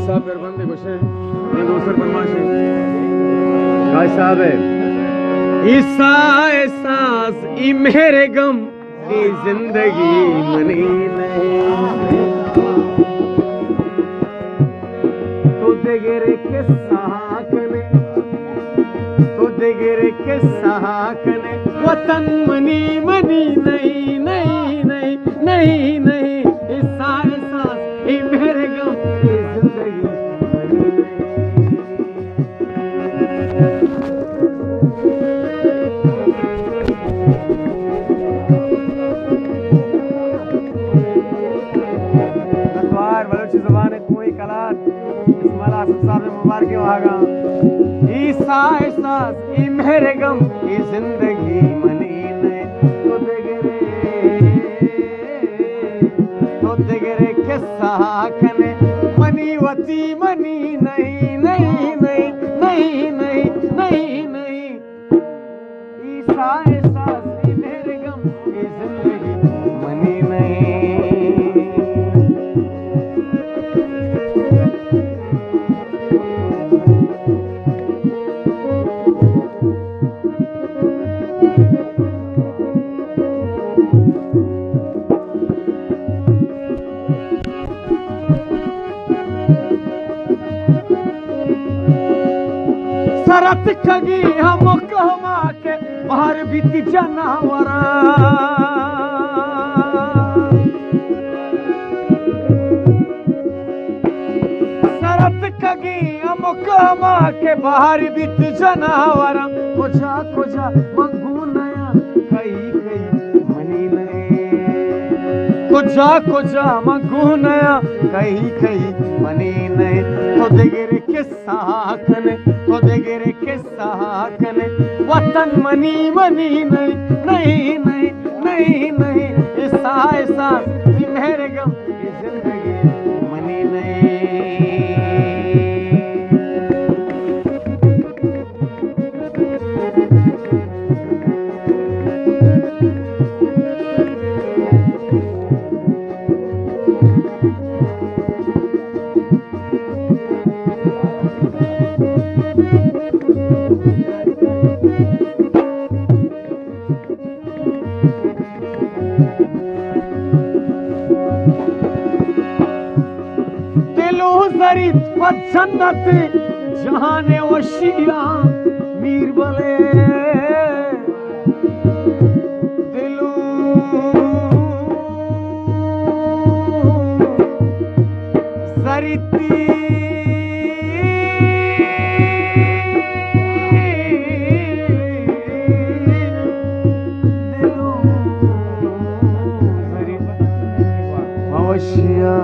साहब घर बंदे गुस्से ये दूसर फरमाशे गाय साहब है ईसा एहसास ई मेरे गम की जिंदगी मनी नहीं तो देगरे के सहाकने तो देगरे के सहाकने वतन मनी मनी नहीं नहीं नहीं नहीं नहीं ईसा एहसास ई मेरे गम की जिंदगी मनी ईसा एहसास ई मेरे गम की जिंदगी मनी नहीं तो दिगरे के सहाकने मनी वती मनी नहीं नहीं नहीं नहीं नहीं नहीं नहीं ईसा एहसास ई मेरे गम की जिंदगी मनी नहीं सरत खगी हम कहमा के बाहर बीती जनावरा सरत खगी हम कहमा के बाहर बीती जनावरा खोजा खोजा मंगू नया कई कई मनी नहीं खोजा खोजा मंगू नया कई कई मनी नहीं तो दिगरे के सहाकने तो दिगरे के सहाकने वतन मनी मनी नहीं नहीं नहीं नहीं नहीं ईसा एहसास ई मेरे गम की जिंदगी मनी नहीं जन्नत जहाने वशिया मीर बले दिलू जरिती दिलू वशिया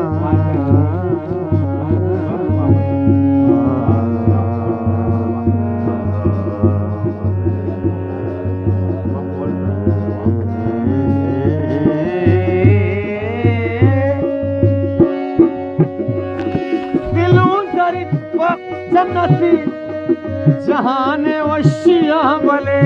जन्नती जहाने वशिया बले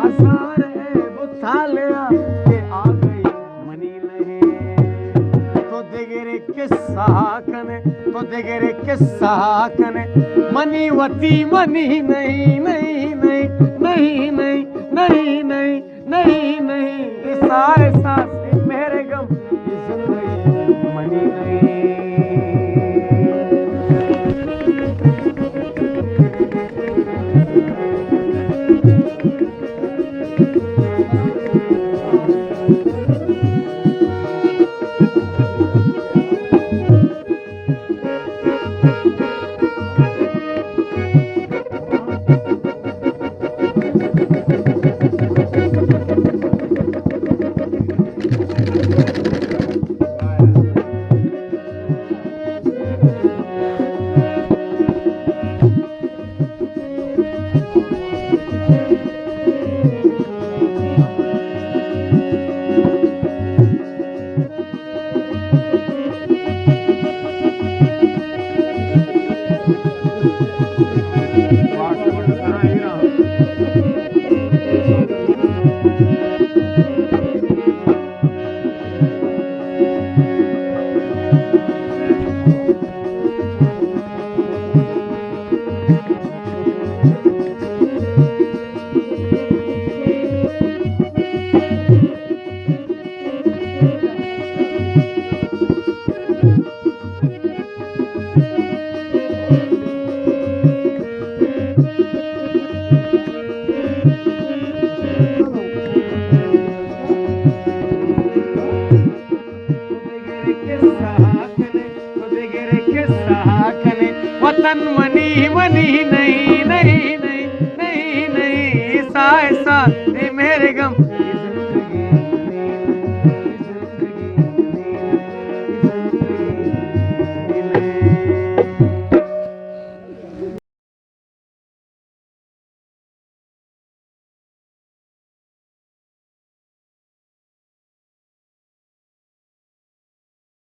आसार है बुथालिया के आ गई मनी नहीं तो दिगरे के सहाकने तो दिगरे के सहाकने मनी वती मनी नहीं नहीं नहीं नहीं नहीं नहीं नहीं नहीं नहीं ईसा एहसास मेरे गम की जिंदगी मनी नहीं साकने खुद गिर के साकने वतन मनी मनी नहीं नहीं नहीं नहीं नहीं सा सा मेरे गम